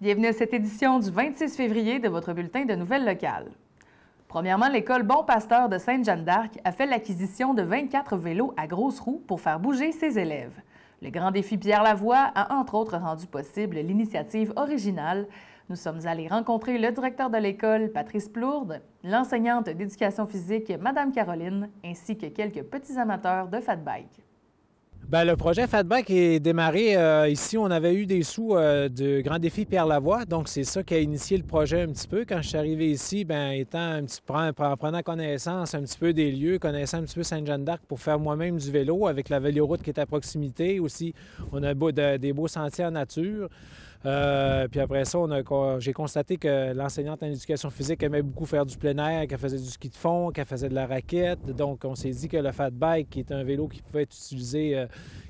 Bienvenue à cette édition du 26 février de votre bulletin de nouvelles locales. Premièrement, l'école Bon Pasteur de Sainte-Jeanne d'Arc a fait l'acquisition de 24 vélos à grosses roues pour faire bouger ses élèves. Le grand défi Pierre Lavoie a entre autres rendu possible l'initiative originale. Nous sommes allés rencontrer le directeur de l'école, Patrice Plourde, l'enseignante d'éducation physique, Mme Caroline, ainsi que quelques petits amateurs de fat bike. Bien, le projet Fat Bike est démarré ici. On avait eu des sous du Grand Défi Pierre Lavoie. Donc, c'est ça qui a initié le projet un petit peu. Quand je suis arrivé ici, bien, prenant connaissance un petit peu des lieux, connaissant un petit peu Sainte-Jeanne d'Arc pour faire moi-même du vélo avec la véloroute qui est à proximité. Aussi, on a des beaux sentiers en nature. Puis après ça, j'ai constaté que l'enseignante en éducation physique aimait beaucoup faire du plein air, qu'elle faisait du ski de fond, qu'elle faisait de la raquette. Donc, on s'est dit que le Fat Bike, qui est un vélo qui pouvait être utilisé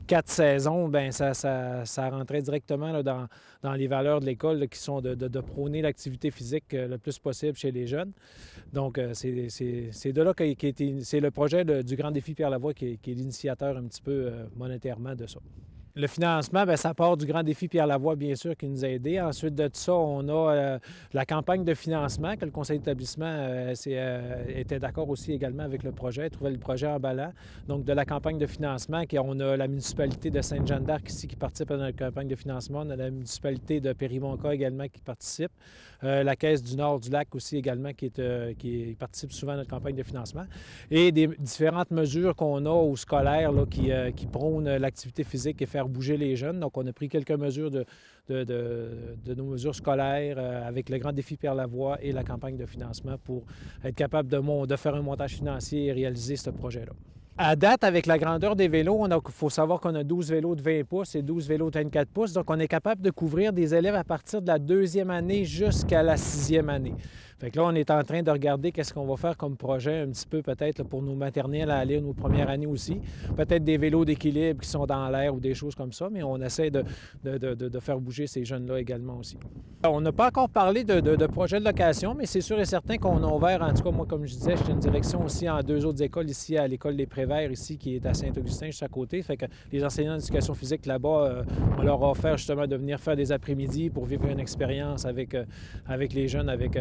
4 saisons, bien, ça rentrait directement là, dans les valeurs de l'école qui sont de prôner l'activité physique le plus possible chez les jeunes. Donc, c'est de là c'est le projet du Grand Défi Pierre Lavoie qui est l'initiateur un petit peu monétairement de ça. Le financement, bien, ça part du Grand Défi Pierre Lavoie, bien sûr, qui nous a aidés. Ensuite de ça, on a la campagne de financement, que le conseil d'établissement était d'accord aussi également avec le projet, trouvait le projet emballant. Donc, de la campagne de financement, on a la municipalité de Sainte-Jeanne d'Arc ici qui participe à notre campagne de financement. On a la municipalité de Périmonca également qui participe. La Caisse du Nord du Lac aussi également qui participe souvent à notre campagne de financement. Et des différentes mesures qu'on a au scolaire là, qui prônent l'activité physique et faire bouger les jeunes. Donc, on a pris quelques mesures de nos mesures scolaires avec le Grand Défi Pierre Lavoie et la campagne de financement pour être capable de faire un montage financier et réaliser ce projet-là. À date, avec la grandeur des vélos, il faut savoir qu'on a 12 vélos de 20 pouces et 12 vélos de 24 pouces. Donc, on est capable de couvrir des élèves à partir de la 2e année jusqu'à la 6e année. Fait que là, on est en train de regarder qu'est-ce qu'on va faire comme projet un petit peu peut-être pour nos maternelles à aller nos premières années aussi. Peut-être des vélos d'équilibre qui sont dans l'air ou des choses comme ça, mais on essaie de faire bouger ces jeunes-là également aussi. On n'a pas encore parlé de projet de location, mais c'est sûr et certain qu'on a ouvert, en tout cas moi comme je disais, j'ai une direction aussi en 2 autres écoles ici, à l'école des Préverts ici, qui est à Saint-Augustin, juste à côté. Fait que les enseignants d'éducation physique là-bas, on leur a offert justement de venir faire des après-midi pour vivre une expérience avec les jeunes, avec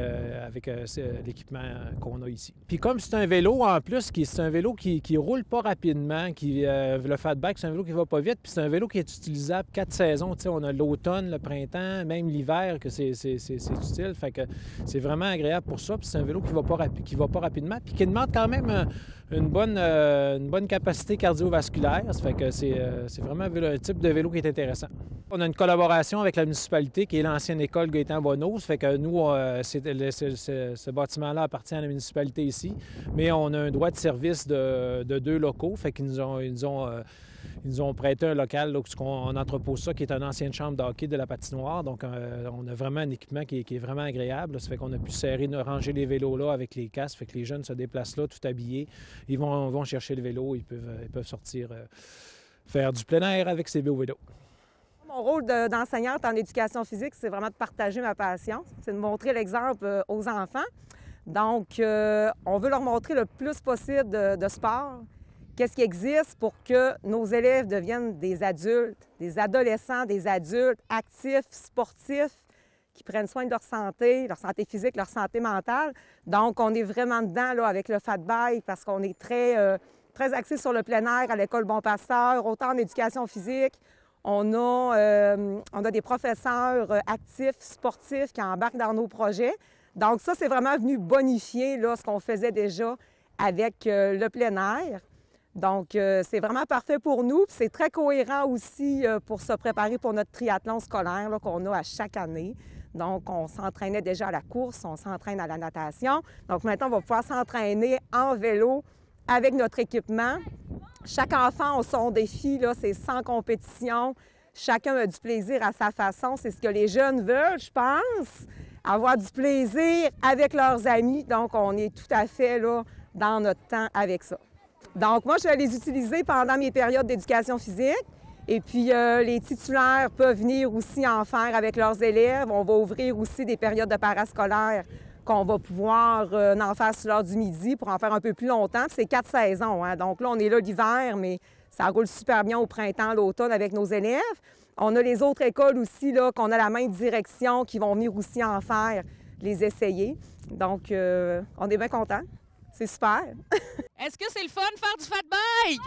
l'équipement qu'on a ici. Puis comme c'est un vélo en plus, c'est un vélo qui roule pas rapidement, le Fat Bike, c'est un vélo qui va pas vite, puis c'est un vélo qui est utilisable 4 saisons. Tu sais, on a l'automne, le printemps, même l'hiver, que c'est utile. Fait que c'est vraiment agréable pour ça. Puis c'est un vélo qui va pas rapidement, puis qui demande quand même une bonne capacité cardiovasculaire. Ça fait que c'est vraiment un type de vélo qui est intéressant. On a une collaboration avec la municipalité qui est l'ancienne école Gaétan-Bonneau. Ça fait que nous, ce bâtiment-là appartient à la municipalité ici, mais on a un droit de service de 2 locaux. Fait qu'ils nous ont prêté un local là, où on entrepose ça, qui est une ancienne chambre de hockey de la patinoire. Donc, on a vraiment un équipement qui est vraiment agréable. Ça fait qu'on a pu ranger les vélos là avec les casques. Fait que les jeunes se déplacent là, tout habillés. Ils vont chercher le vélo. Ils peuvent sortir faire du plein air avec ces beaux vélos. Mon rôle d'enseignante en éducation physique, c'est vraiment de partager ma passion. C'est de montrer l'exemple aux enfants. Donc, on veut leur montrer le plus possible de sport. Qu'est-ce qui existe pour que nos élèves deviennent des adultes, des adolescents, des adultes actifs, sportifs, qui prennent soin de leur santé physique, leur santé mentale. Donc, on est vraiment dedans là, avec le Fat Bike parce qu'on est très axé sur le plein air à l'école Bon Pasteur, autant en éducation physique. On a des professeurs actifs, sportifs qui embarquent dans nos projets. Donc ça, c'est vraiment venu bonifier là, ce qu'on faisait déjà avec le plein air. Donc, c'est vraiment parfait pour nous. C'est très cohérent aussi pour se préparer pour notre triathlon scolaire là, qu'on a à chaque année. Donc, on s'entraînait déjà à la course, on s'entraîne à la natation. Donc, maintenant, on va pouvoir s'entraîner en vélo avec notre équipement. Chaque enfant a son défi, là, c'est sans compétition. Chacun a du plaisir à sa façon. C'est ce que les jeunes veulent, je pense, avoir du plaisir avec leurs amis. Donc, on est tout à fait là, dans notre temps avec ça. Donc, moi, je vais les utiliser pendant mes périodes d'éducation physique. Et puis, les titulaires peuvent venir aussi en faire avec leurs élèves. On va ouvrir aussi des périodes de parascolaires qu'on va pouvoir en faire sur l'heure du midi pour en faire un peu plus longtemps. C'est 4 saisons, hein? Donc là, on est là l'hiver, mais ça roule super bien au printemps, l'automne avec nos élèves. On a les autres écoles aussi, là, qu'on a la même direction, qui vont venir aussi en faire, les essayer. Donc, on est bien contents. C'est super. Est-ce que c'est le fun de faire du fat bike?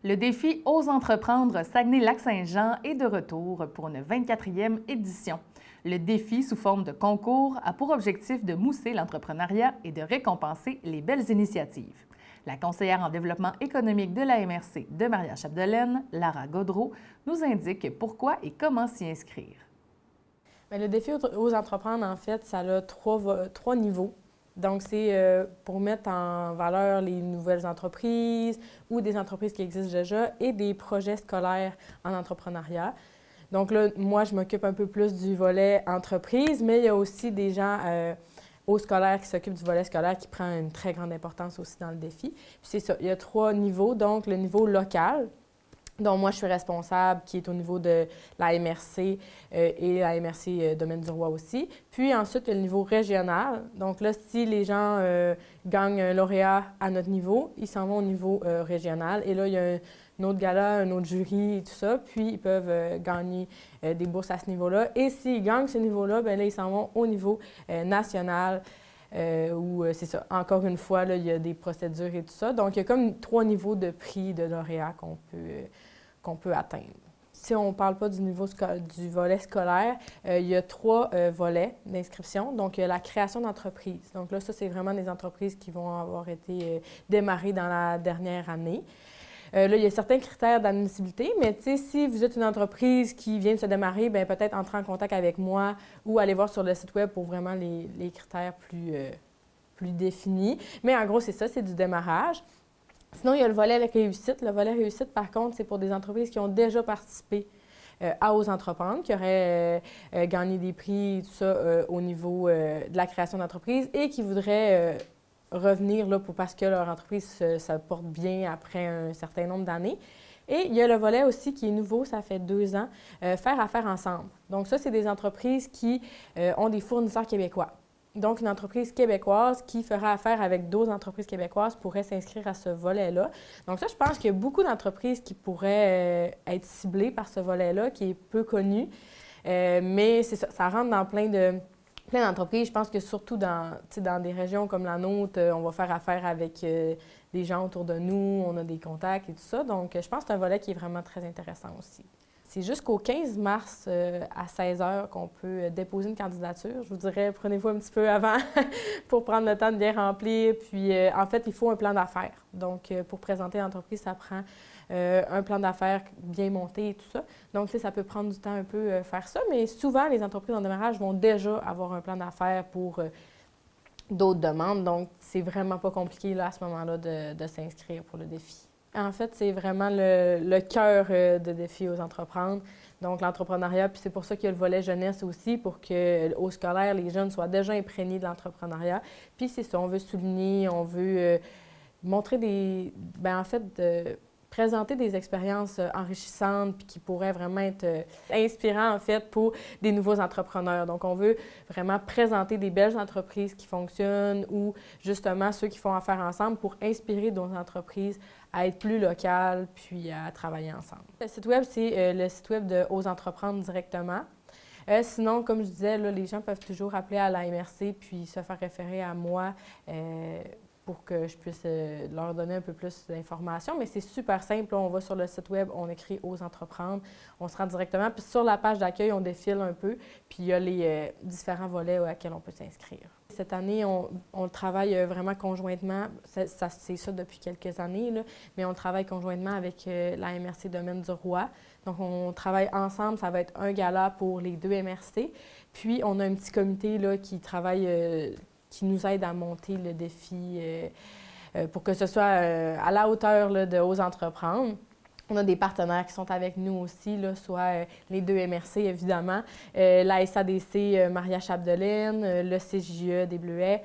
Le défi Ose entreprendre Saguenay-Lac-Saint-Jean est de retour pour une 24e édition. Le défi, sous forme de concours, a pour objectif de mousser l'entrepreneuriat et de récompenser les belles initiatives. La conseillère en développement économique de la MRC de Maria-Chapdelaine, Lara Gaudreault, nous indique pourquoi et comment s'y inscrire. Bien, le défi Ose entreprendre, en fait, ça a trois niveaux. Donc, c'est pour mettre en valeur les nouvelles entreprises ou des entreprises qui existent déjà et des projets scolaires en entrepreneuriat. Donc là, moi, je m'occupe un peu plus du volet entreprise, mais il y a aussi des gens au scolaire qui s'occupent du volet scolaire qui prend une très grande importance aussi dans le défi. Puis c'est ça, il y a 3 niveaux. Donc, le niveau local, dont moi, je suis responsable, qui est au niveau de la MRC et la MRC Domaine du Roi aussi. Puis ensuite, il y a le niveau régional. Donc là, si les gens gagnent un lauréat à notre niveau, ils s'en vont au niveau régional. Et là, il y a un autre gala, un autre jury et tout ça. Puis, ils peuvent gagner des bourses à ce niveau-là. Et s'ils gagnent ce niveau-là, bien là, ils s'en vont au niveau national. Où c'est ça, encore une fois, là, il y a des procédures et tout ça. Donc, il y a comme 3 niveaux de prix de lauréat qu'on peut atteindre. Si on ne parle pas du niveau du volet scolaire, il y a 3 volets d'inscription. Donc, il y a la création d'entreprise. Donc là, ça, c'est vraiment des entreprises qui vont avoir été démarrées dans la dernière année. Là, il y a certains critères d'admissibilité, mais si vous êtes une entreprise qui vient de se démarrer, bien peut-être entrer en contact avec moi ou aller voir sur le site web pour vraiment les critères plus définis. Mais en gros, c'est ça, c'est du démarrage. Sinon, il y a le volet réussite. Le volet réussite, par contre, c'est pour des entreprises qui ont déjà participé à Ose entreprendre, qui auraient gagné des prix, tout ça, au niveau de la création d'entreprise et qui voudraient revenir là, parce que leur entreprise se porte bien après un certain nombre d'années. Et il y a le volet aussi qui est nouveau, ça fait 2 ans, faire affaire ensemble. Donc ça, c'est des entreprises qui ont des fournisseurs québécois. Donc, une entreprise québécoise qui fera affaire avec d'autres entreprises québécoises pourrait s'inscrire à ce volet-là. Donc ça, je pense qu'il y a beaucoup d'entreprises qui pourraient être ciblées par ce volet-là, qui est peu connu. Mais c'est ça, ça rentre dans plein d'entreprises. Je pense que surtout dans des régions comme la nôtre, on va faire affaire avec des gens autour de nous, on a des contacts et tout ça. Donc, je pense que c'est un volet qui est vraiment très intéressant aussi. C'est jusqu'au 15 mars à 16 h qu'on peut déposer une candidature. Je vous dirais, prenez-vous un petit peu avant pour prendre le temps de bien remplir. Puis, en fait, il faut un plan d'affaires. Donc, pour présenter l'entreprise, ça prend un plan d'affaires bien monté et tout ça. Donc, ça peut prendre du temps un peu faire ça, mais souvent, les entreprises en démarrage vont déjà avoir un plan d'affaires pour d'autres demandes. Donc, c'est vraiment pas compliqué là, à ce moment-là de s'inscrire pour le défi. En fait, c'est vraiment le cœur de défi Ose entreprendre. Donc, l'entrepreneuriat, puis c'est pour ça qu'il y a le volet jeunesse aussi, pour qu'au scolaire, les jeunes soient déjà imprégnés de l'entrepreneuriat. Puis c'est ça, on veut souligner, on veut montrer présenter des expériences enrichissantes puis qui pourraient vraiment être inspirantes, en fait, pour des nouveaux entrepreneurs. Donc, on veut vraiment présenter des belles entreprises qui fonctionnent ou, justement, ceux qui font affaire ensemble pour inspirer d'autres entreprises à être plus locales puis à travailler ensemble. Le site web, c'est le site web de Ose entreprendre directement. Sinon, comme je disais, là, les gens peuvent toujours appeler à la MRC puis se faire référer à moi pour que je puisse leur donner un peu plus d'informations. Mais c'est super simple. Là, on va sur le site web, on écrit « Ose entreprendre », on se rend directement. Puis sur la page d'accueil, on défile un peu. Puis il y a les différents volets auxquels on peut s'inscrire. Cette année, on travaille vraiment conjointement. C'est ça depuis quelques années, là, mais on travaille conjointement avec la MRC Domaine du Roi. Donc, on travaille ensemble. Ça va être un gala pour les 2 MRC. Puis, on a un petit comité là, qui travaille... qui nous aide à monter le défi pour que ce soit à la hauteur là, de Ose entreprendre. On a des partenaires qui sont avec nous aussi, là, soit les 2 MRC, évidemment, la SADC Maria-Chapdelaine, le CJE des Bleuets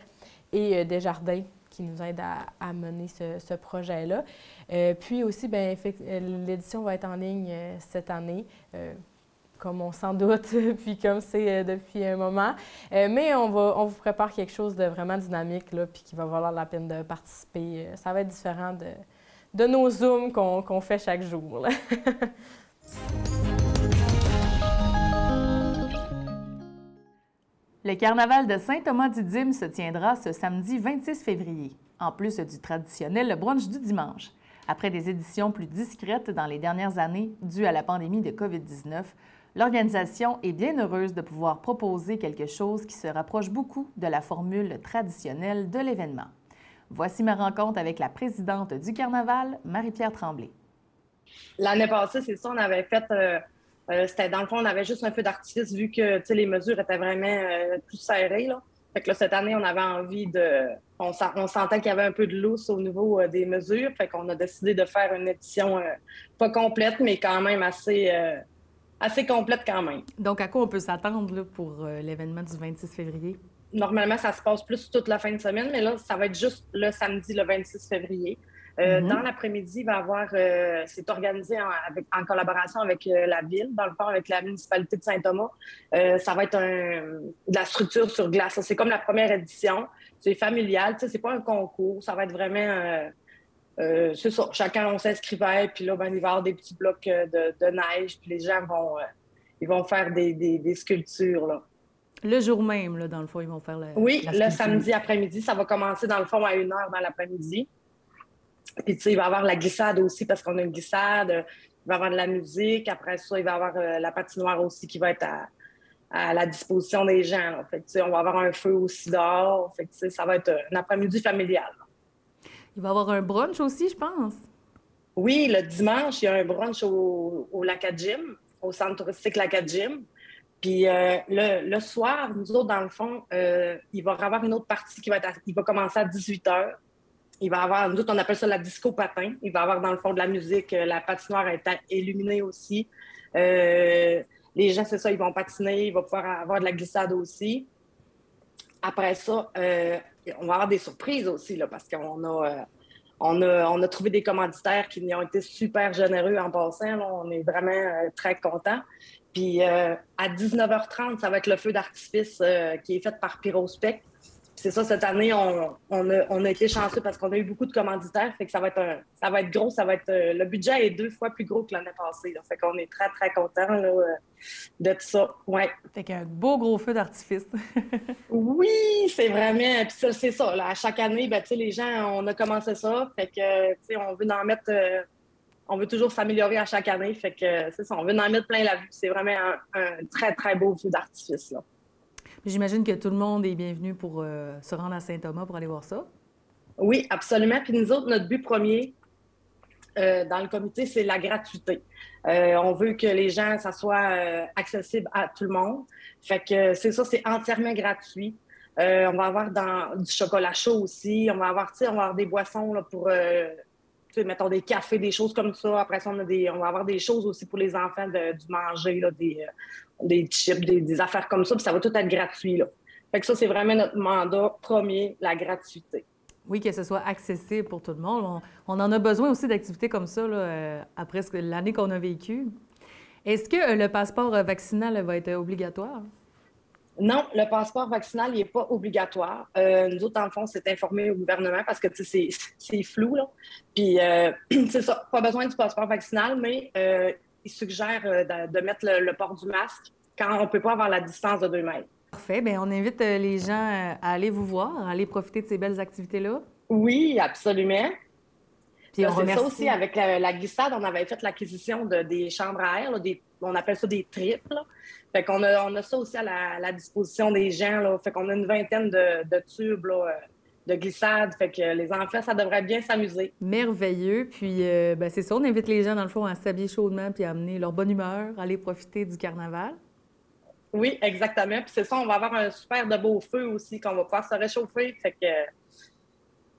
et Desjardins qui nous aident à mener ce projet-là. Puis aussi, l'édition va être en ligne cette année. comme on s'en doute, puis comme c'est depuis un moment. Mais on vous prépare quelque chose de vraiment dynamique, là, puis qui va valoir la peine de participer. Ça va être différent de nos Zooms qu'on fait chaque jour, là. Le carnaval de Saint-Thomas-Didyme se tiendra ce samedi 26 février, en plus du traditionnel brunch du dimanche. Après des éditions plus discrètes dans les dernières années dues à la pandémie de COVID-19, l'organisation est bien heureuse de pouvoir proposer quelque chose qui se rapproche beaucoup de la formule traditionnelle de l'événement. Voici ma rencontre avec la présidente du carnaval, Marie-Pierre Tremblay. L'année passée, c'est ça, on avait fait... c'était dans le fond, on avait juste un feu d'artifice vu que les mesures étaient vraiment plus serrées. Là. Fait que là, cette année, on avait envie de... On sentait qu'il y avait un peu de lousse au niveau des mesures. Fait qu'on a décidé de faire une édition pas complète, mais quand même assez complète quand même. Donc, à quoi on peut s'attendre là, pour l'événement du 26 février? Normalement, ça se passe plus toute la fin de semaine, mais là, ça va être juste le samedi, le 26 février. Dans l'après-midi, il va y avoir, c'est organisé en collaboration avec la ville, dans le fond, avec la municipalité de Saint-Thomas. Ça va être de la structure sur glace. C'est comme la première édition. C'est familial, c'est pas un concours. Ça va être vraiment, c'est ça. Chacun, on s'inscrivait, puis là, ben, il va y avoir des petits blocs de neige, puis les gens vont faire des sculptures, là. Le jour même, là, dans le fond, ils vont faire Oui, le samedi après-midi. Ça va commencer, dans le fond, à 1h dans l'après-midi. Puis, tu sais, il va y avoir la glissade aussi, parce qu'on a une glissade. Il va y avoir de la musique. Après ça, il va y avoir la patinoire aussi qui va être à la disposition des gens. Là. Fait que, tu sais, on va avoir un feu aussi dehors. Fait que, tu sais, ça va être un après-midi familial. Là. Il va y avoir un brunch aussi, je pense. Oui, le dimanche, il y a un brunch au Lac-à-Gym, au centre touristique Lac-à-Gym. Puis le soir, nous autres, dans le fond, il va y avoir une autre partie il va commencer à 18h. Il va y avoir, nous autres, on appelle ça la disco patin. Il va y avoir, dans le fond, de la musique. La patinoire est illuminée aussi. Les gens, c'est ça, ils vont patiner. Il va pouvoir avoir de la glissade aussi. Après ça, on va avoir des surprises aussi, là, parce qu'on a trouvé des commanditaires qui ont été super généreux en passant. Là. On est vraiment très contents. Puis à 19h30, ça va être le feu d'artifice qui est fait par Pyrospec. C'est ça, cette année, on a été chanceux parce qu'on a eu beaucoup de commanditaires. Fait que ça va être gros. Le budget est 2 fois plus gros que l'année passée. Là. Fait qu'on est très, très contents là, de tout ça. Ouais. Fait qu'un beau gros feu d'artifice. Oui, c'est vraiment... Puis c'est ça. Là, à chaque année, ben, les gens, on a commencé ça. Fait que, on veut en mettre... on veut toujours s'améliorer à chaque année. Fait que c'est ça, on veut en mettre plein la vue. C'est vraiment un très, très beau feu d'artifice, là. J'imagine que tout le monde est bienvenu pour se rendre à Saint-Thomas pour aller voir ça. Oui, absolument. Puis nous autres, notre but premier dans le comité, c'est la gratuité. On veut que les gens, ça soit accessible à tout le monde. Fait que c'est ça, c'est entièrement gratuit. On va avoir du chocolat chaud aussi. On va avoir des boissons là, pour, mettons, des cafés, des choses comme ça. Après ça, on va avoir des choses aussi pour les enfants, du manger, là, des chips, des affaires comme ça. Puis ça va tout être gratuit, là. Fait que ça, c'est vraiment notre mandat premier, la gratuité. Oui, que ce soit accessible pour tout le monde. On en a besoin aussi d'activités comme ça là, après l'année qu'on a vécue. Est-ce que le passeport vaccinal va être obligatoire? Non, le passeport vaccinal, il n'est pas obligatoire. Nous autres, dans le fond, c'est informé au gouvernement parce que c'est flou, là. Puis, c'est ça, pas besoin du passeport vaccinal, mais il suggère de mettre le port du masque quand on ne peut pas avoir la distance de 2 mètres. Parfait. Bien, on invite les gens à aller vous voir, à aller profiter de ces belles activités-là. Oui, absolument. Puis c'est ça aussi, avec la glissade, on avait fait l'acquisition des chambres à air, là, on appelle ça des tripes. Là. Fait qu'on a ça aussi à la disposition des gens. Là. Fait qu'on a une vingtaine de tubes là, de glissade. Fait que les enfants, ça devrait bien s'amuser. Merveilleux. Puis, c'est ça, on invite les gens, dans le fond, à s'habiller chaudement puis à amener leur bonne humeur, à aller profiter du carnaval. Oui, exactement. Puis c'est ça, on va avoir un super de beau feu aussi, qu'on va pouvoir se réchauffer. Fait que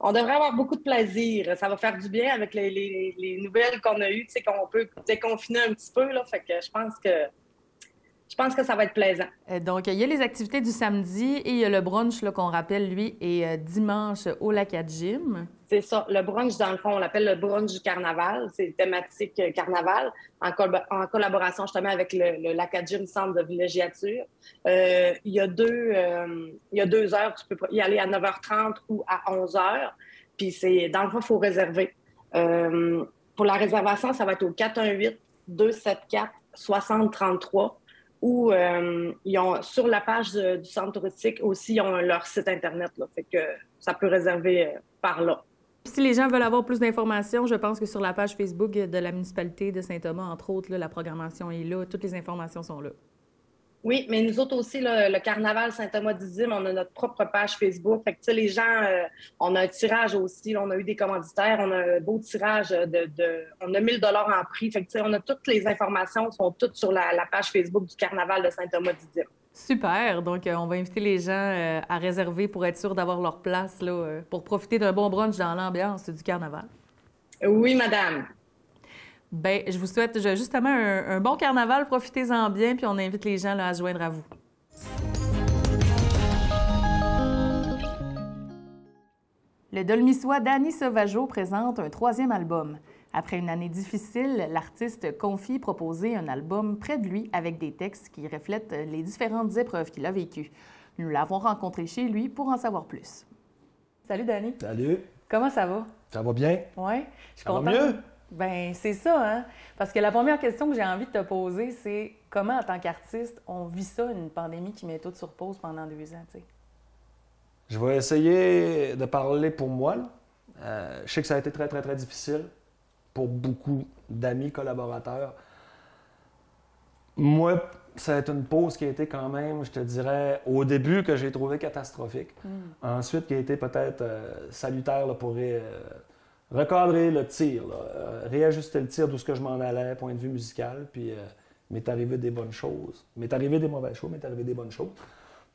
on devrait avoir beaucoup de plaisir. Ça va faire du bien avec les nouvelles qu'on a eues, tu sais, qu'on peut déconfiner un petit peu, là. Fait que je pense que je pense que ça va être plaisant. Donc, il y a les activités du samedi et il y a le brunch là, qu'on rappelle, lui, est dimanche au Lac-à-Gym. C'est ça. Le brunch, dans le fond, on l'appelle le brunch du carnaval. C'est thématique carnaval, en collaboration justement avec le Lac-à-Gym Centre de villégiature. Il y a 2 heures. Tu peux y aller à 9h30 ou à 11h. Puis, dans le fond, il faut réserver. Pour la réservation, ça va être au 418-274-6033 ou sur la page du centre touristique aussi, ils ont leur site Internet. Là, fait que ça peut réserver par là. Si les gens veulent avoir plus d'informations, je pense que sur la page Facebook de la municipalité de Saint-Thomas, entre autres, là, la programmation est là, toutes les informations sont là. Oui, mais nous autres aussi, là, le Carnaval Saint-Thomas-d'Idyme, on a notre propre page Facebook. Fait que, tu sais, les gens, on a un tirage aussi. Là, on a eu des commanditaires. On a un beau tirage on a 1 000 $ en prix. Fait que, tu sais, on a toutes les informations, sont toutes sur la page Facebook du Carnaval de Saint-Thomas-d'Idyme. Super! Donc, on va inviter les gens à réserver pour être sûr d'avoir leur place, là, pour profiter d'un bon brunch dans l'ambiance du Carnaval. Oui, madame. Bien, je vous souhaite justement un bon carnaval. Profitez-en bien, puis on invite les gens là, à se joindre à vous. Le Dolmissois Danny Sauvageau présente un 3e album. Après une année difficile, l'artiste confie proposer un album près de lui avec des textes qui reflètent les différentes épreuves qu'il a vécues. Nous l'avons rencontré chez lui pour en savoir plus. Salut Danny. Salut. Comment ça va? Ça va bien? Oui. Je suis contente. Ça va mieux? Bien, c'est ça, hein? Parce que la première question que j'ai envie de te poser, c'est comment, en tant qu'artiste, on vit ça, une pandémie qui met tout sur pause pendant 2 ans, tu sais? Je vais essayer de parler pour moi. Je sais que ça a été très, très, très difficile pour beaucoup d'amis, collaborateurs. Moi, ça a été une pause qui a été quand même, je te dirais, au début que j'ai trouvé catastrophique. Ensuite, qui a été peut-être salutaire là, pour recadrer le tir, là, réajuster le tir d'où ce que je m'en allais, point de vue musical, puis m'est arrivé des bonnes choses. M'est arrivé des mauvaises choses, m'est arrivé des bonnes choses.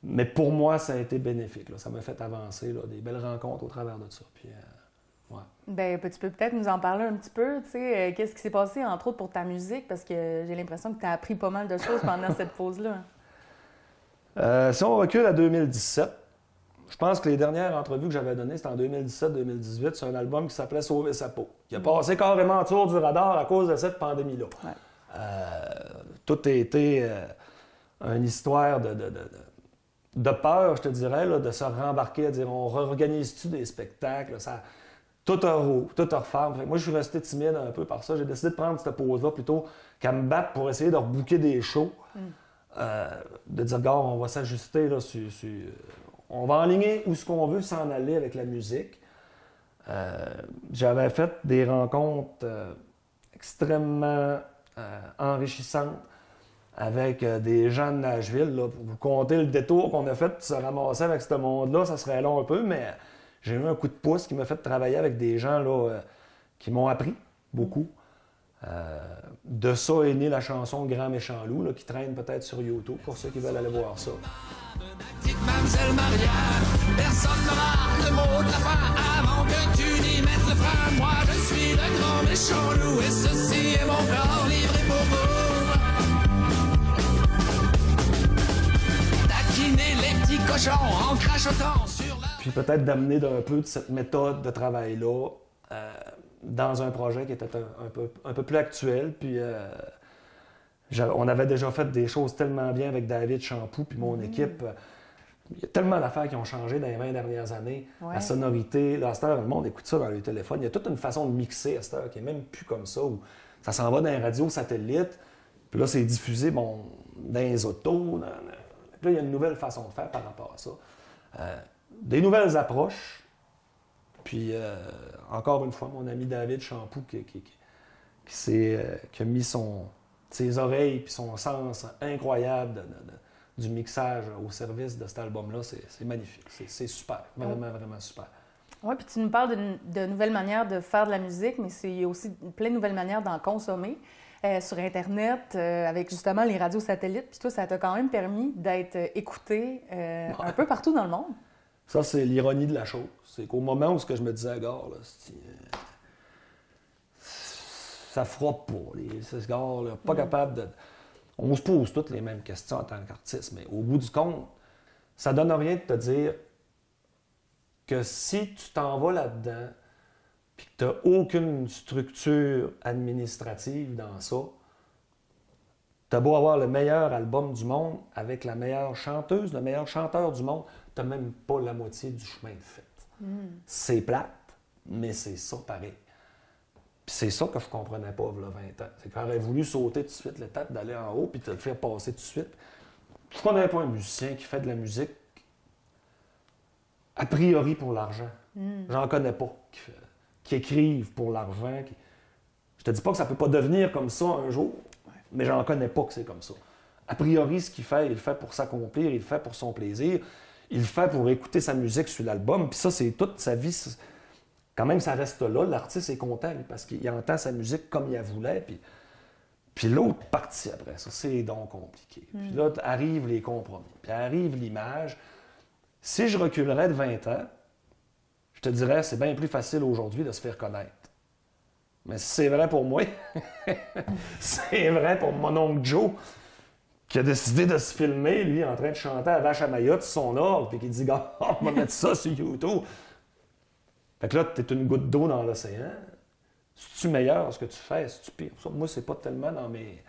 Mais pour moi, ça a été bénéfique. Là. Ça m'a fait avancer, là, des belles rencontres au travers de ça. Puis, ouais. Bien, tu peux peut-être nous en parler un petit peu, tu sais, qu'est-ce qui s'est passé, entre autres, pour ta musique, parce que j'ai l'impression que tu as appris pas mal de choses pendant cette pause-là. Si on recule à 2017, je pense que les dernières entrevues que j'avais données, c'était en 2017-2018. C'est un album qui s'appelait « Sauver sa peau », qui a passé carrément autour du radar à cause de cette pandémie-là. Ouais. Tout a été une histoire de peur, je te dirais, là, de se rembarquer, à dire on réorganise-tu des spectacles, ça, tout à refaire. Moi, je suis resté timide un peu par ça. J'ai décidé de prendre cette pause-là plutôt qu'à me battre pour essayer de rebooker des shows. De dire, regarde, on va s'ajuster, là, on va enligner où ce qu'on veut s'en aller avec la musique. J'avais fait des rencontres extrêmement enrichissantes avec des gens de Nashville. Là. Pour vous compter le détour qu'on a fait de se ramasser avec ce monde-là, ça serait long un peu, mais j'ai eu un coup de pouce qui m'a fait travailler avec des gens là, qui m'ont appris beaucoup. De ça est née la chanson Grand Méchant Loup, là, qui traîne peut-être sur YouTube pour ceux qui veulent aller voir ça. Mademoiselle Marianne, personne n'aura le mot de la fin avant que tu n'y mettes le frein. Moi je suis le grand méchant loup et ceci est mon corps livré pour vous. Taquiner les petits cochons en crachotant sur la... Puis peut-être d'amener un peu de cette méthode de travail-là dans un projet qui était un peu plus actuel. Puis on avait déjà fait des choses tellement bien avec David Champoux puis mon équipe. Il y a tellement d'affaires qui ont changé dans les 20 dernières années. Ouais. La sonorité, là, à cette heure, le monde écoute ça dans les téléphones. Il y a toute une façon de mixer à cette heure qui n'est même plus comme ça, où ça s'en va dans les radios satellites, puis là, c'est diffusé dans les autos. Là, il y a une nouvelle façon de faire par rapport à ça. Des nouvelles approches. Puis, encore une fois, mon ami David Champoux qui a mis ses oreilles et son sens incroyable du mixage au service de cet album-là, c'est magnifique. C'est super. Vraiment, vraiment super. Oui, puis tu nous parles de nouvelles manières de faire de la musique, mais il y a aussi plein de nouvelles manières d'en consommer. Sur Internet, avec justement les radios satellites. Puis toi, ça t'a quand même permis d'être écouté un peu partout dans le monde. Ça, c'est l'ironie de la chose. C'est qu'au moment où je me disais, gars, là, ça frappe pas. Ces gars-là, pas capable de... On se pose toutes les mêmes questions en tant qu'artiste, mais au bout du compte, ça donne rien de te dire que si tu t'en vas là-dedans, puis que tu n'as aucune structure administrative dans ça, tu as beau avoir le meilleur album du monde avec la meilleure chanteuse, le meilleur chanteur du monde, tu n'as même pas la moitié du chemin de fait. C'est plate, mais c'est ça pareil. Puis c'est ça que je comprenais pas, il y a 20 ans. C'est qu'on aurait voulu sauter tout de suite l'étape d'aller en haut puis te le faire passer tout de suite. Je ne connais pas un musicien qui fait de la musique a priori pour l'argent. J'en connais pas qui écrivent pour l'argent. Je te dis pas que ça peut pas devenir comme ça un jour, mais j'en connais pas que c'est comme ça. A priori, ce qu'il fait, il le fait pour s'accomplir, il le fait pour son plaisir, il le fait pour écouter sa musique sur l'album, puis ça, c'est toute sa vie. Quand même, ça reste là. L'artiste est content lui, parce qu'il entend sa musique comme il la voulait. Puis l'autre partie après ça, c'est donc compliqué. Puis là, arrivent les compromis. Puis arrive l'image. Si je reculerais de 20 ans, je te dirais c'est bien plus facile aujourd'hui de se faire connaître. Mais si c'est vrai pour moi, c'est vrai pour mon oncle Joe, qui a décidé de se filmer, lui, en train de chanter à Vache à Mayotte sur son orgue, puis qui dit « Gars, on va mettre ça sur YouTube ». Fait que là, t'es une goutte d'eau dans l'océan. C'est-tu meilleur ce que tu fais? C'est-tu pire? Ça, moi, c'est pas tellement dans mes...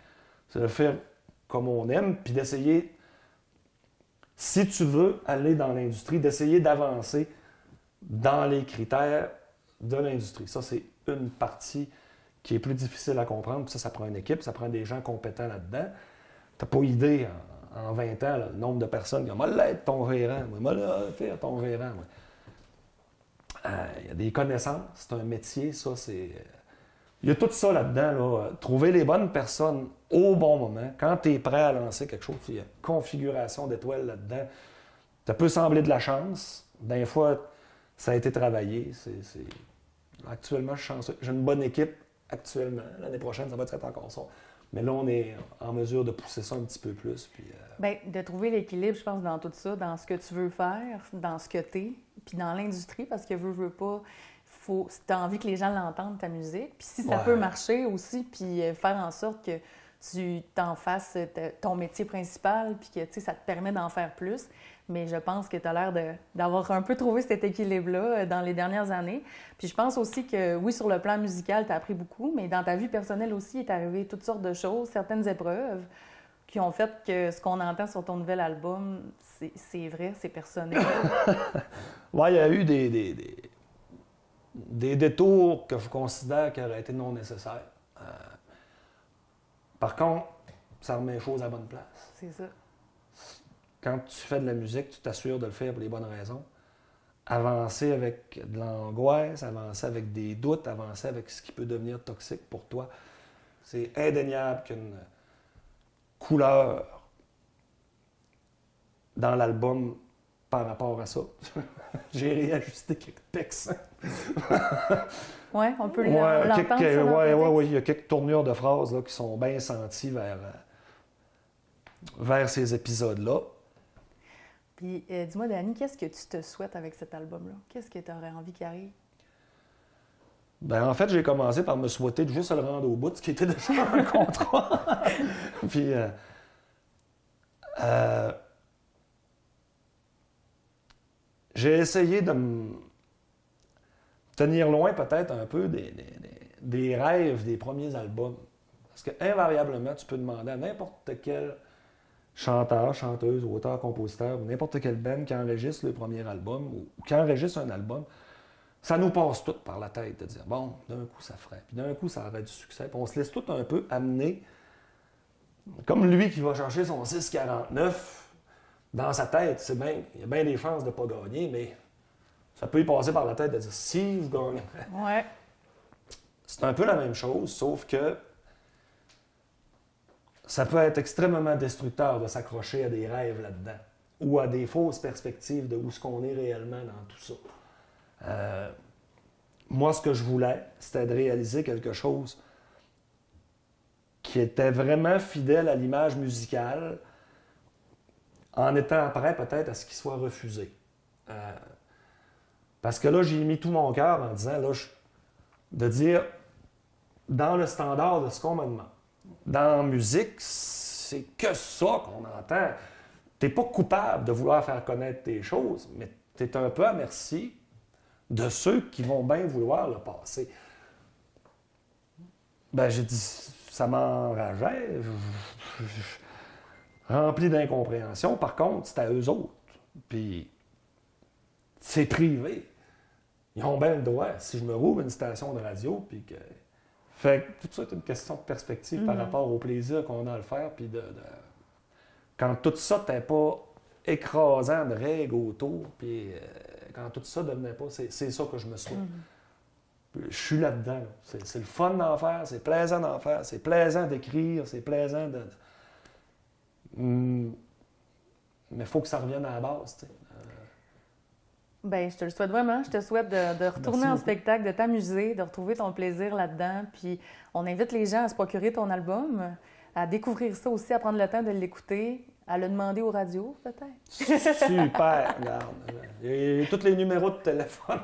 C'est de faire comme on aime, puis d'essayer, si tu veux aller dans l'industrie, d'essayer d'avancer dans les critères de l'industrie. Ça, c'est une partie qui est plus difficile à comprendre. Puis ça prend une équipe, ça prend des gens compétents là-dedans. T'as pas idée, en 20 ans, là, le nombre de personnes qui ont « Moi, l'être ton gérant. Moi, là, faire ton gérant. » Il y a des connaissances, c'est un métier, ça, c'est... Il y a tout ça là-dedans, là. Trouver les bonnes personnes au bon moment, quand tu es prêt à lancer quelque chose, il y a configuration d'étoiles là-dedans. Ça peut sembler de la chance. Des fois, ça a été travaillé. Actuellement, je suis chanceux. J'ai une bonne équipe actuellement. L'année prochaine, ça va être encore ça. Mais là, on est en mesure de pousser ça un petit peu plus. Puis, Bien, de trouver l'équilibre, je pense, dans tout ça, dans ce que tu veux faire, dans ce que tu es, puis dans l'industrie, parce que veux pas, faut, si tu as envie que les gens l'entendent, ta musique, puis si ça peut marcher aussi, puis faire en sorte que tu t'en fasses ton métier principal, puis que ça te permet d'en faire plus. Mais je pense que tu as l'air d'avoir un peu trouvé cet équilibre-là dans les dernières années. Puis je pense aussi que, oui, sur le plan musical, tu as appris beaucoup, mais dans ta vie personnelle aussi, il est arrivé toutes sortes de choses, certaines épreuves qui ont fait que ce qu'on entend sur ton nouvel album, c'est vrai, c'est personnel. Oui, il y a eu des détours que je considère qui auraient été non nécessaires. Par contre, ça remet les choses à la bonne place. C'est ça. Quand tu fais de la musique, tu t'assures de le faire pour les bonnes raisons. Avancer avec de l'angoisse, avancer avec des doutes, avancer avec ce qui peut devenir toxique pour toi. C'est indéniable qu'une couleur dans l'album par rapport à ça. J'ai réajusté quelques textes. Oui, on peut l'entendre. Oui, il y a quelques tournures de phrases là, qui sont bien senties vers ces épisodes-là. Puis, dis-moi, Dani, qu'est-ce que tu te souhaites avec cet album-là? Qu'est-ce que tu aurais envie qu'il arrive? Ben, en fait, j'ai commencé par me souhaiter de juste le rendre au bout, ce qui était déjà un contrat. Puis, j'ai essayé de me tenir loin peut-être un peu des rêves des premiers albums. Parce que invariablement, tu peux demander à n'importe quel chanteur, chanteuse, auteur, compositeur, ou n'importe quel band qui enregistre le premier album ou qui enregistre un album, ça nous passe tout par la tête de dire, bon, d'un coup ça ferait, puis d'un coup ça aurait du succès. Puis on se laisse tout un peu amener, comme lui qui va chercher son 6,49 dans sa tête, c'est bien, il y a bien des chances de ne pas gagner, mais ça peut y passer par la tête de dire, si vous gagnez. Ouais. C'est un peu la même chose, sauf que ça peut être extrêmement destructeur de s'accrocher à des rêves là-dedans ou à des fausses perspectives de où est-ce qu'on est réellement dans tout ça. Moi, ce que je voulais, c'était de réaliser quelque chose qui était vraiment fidèle à l'image musicale en étant prêt peut-être à ce qu'il soit refusé. Parce que là, j'ai mis tout mon cœur en disant, là, de dire, dans le standard de ce qu'on me demande. Dans la musique, c'est que ça qu'on entend. Tu n'es pas coupable de vouloir faire connaître tes choses, mais tu es un peu à merci de ceux qui vont bien vouloir le passer. Ben, j'ai dit, ça m'enrageait. Rempli d'incompréhension. Par contre, c'est à eux autres. Puis, c'est privé. Ils ont bien le droit. Si je me rouvre une station de radio, puis que. Fait que tout ça est une question de perspective par rapport au plaisir qu'on a à le faire, puis quand tout ça n'était pas écrasant de règles autour, puis quand tout ça devenait pas, c'est ça que je me souhaite. Je suis là-dedans. Là. C'est le fun d'en faire, c'est plaisant d'en faire, c'est plaisant d'écrire, c'est plaisant de... Mais il faut que ça revienne à la base, tu sais. Bien, je te le souhaite vraiment. Je te souhaite de retourner en spectacle, de t'amuser, de retrouver ton plaisir là-dedans. Puis on invite les gens à se procurer ton album, à découvrir ça aussi, à prendre le temps de l'écouter, à le demander aux radios, peut-être. Super, regarde. Et tous les numéros de téléphone.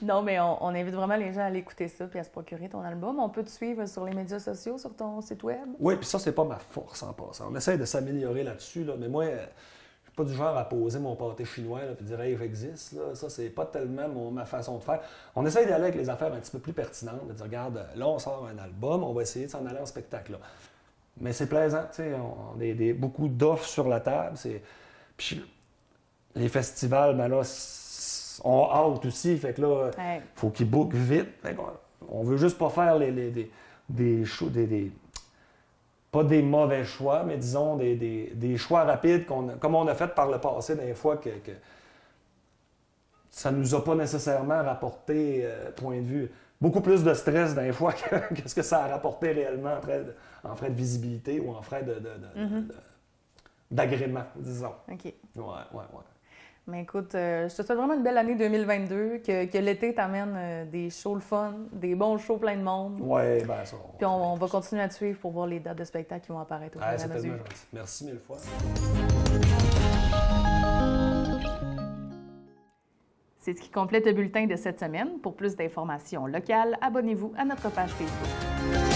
Non, mais on invite vraiment les gens à aller écouter ça puis à se procurer ton album. On peut te suivre sur les médias sociaux, sur ton site web? Oui, puis ça, c'est pas ma force en passant. On essaie de s'améliorer là-dessus, là, mais moi... pas du genre à poser mon pâté chinois et dire « Hey, j'existe ». Ça, c'est pas tellement ma façon de faire. On essaye d'aller avec les affaires un petit peu plus pertinentes, de dire « Regarde, là, on sort un album, on va essayer de s'en aller en spectacle là. » Mais c'est plaisant, tu sais, on a beaucoup d'offres sur la table. Puis les festivals, ben là, on hâte aussi, fait que là, il faut qu'ils bookent vite. On veut juste pas faire des shows, pas des mauvais choix, mais disons des choix rapides, comme on a fait par le passé, des fois que ça ne nous a pas nécessairement rapporté, point de vue, beaucoup plus de stress des fois que ce que ça a rapporté réellement en frais de visibilité ou en frais d'agrément, disons. OK. Ouais. Mais écoute, je te souhaite vraiment une belle année 2022, que l'été t'amène des shows le fun, des bons shows plein de monde. Oui, bien ça. Puis on va continuer à te suivre pour voir les dates de spectacle qui vont apparaître au fur et à mesure. Merci mille fois. C'est ce qui complète le bulletin de cette semaine. Pour plus d'informations locales, abonnez-vous à notre page Facebook.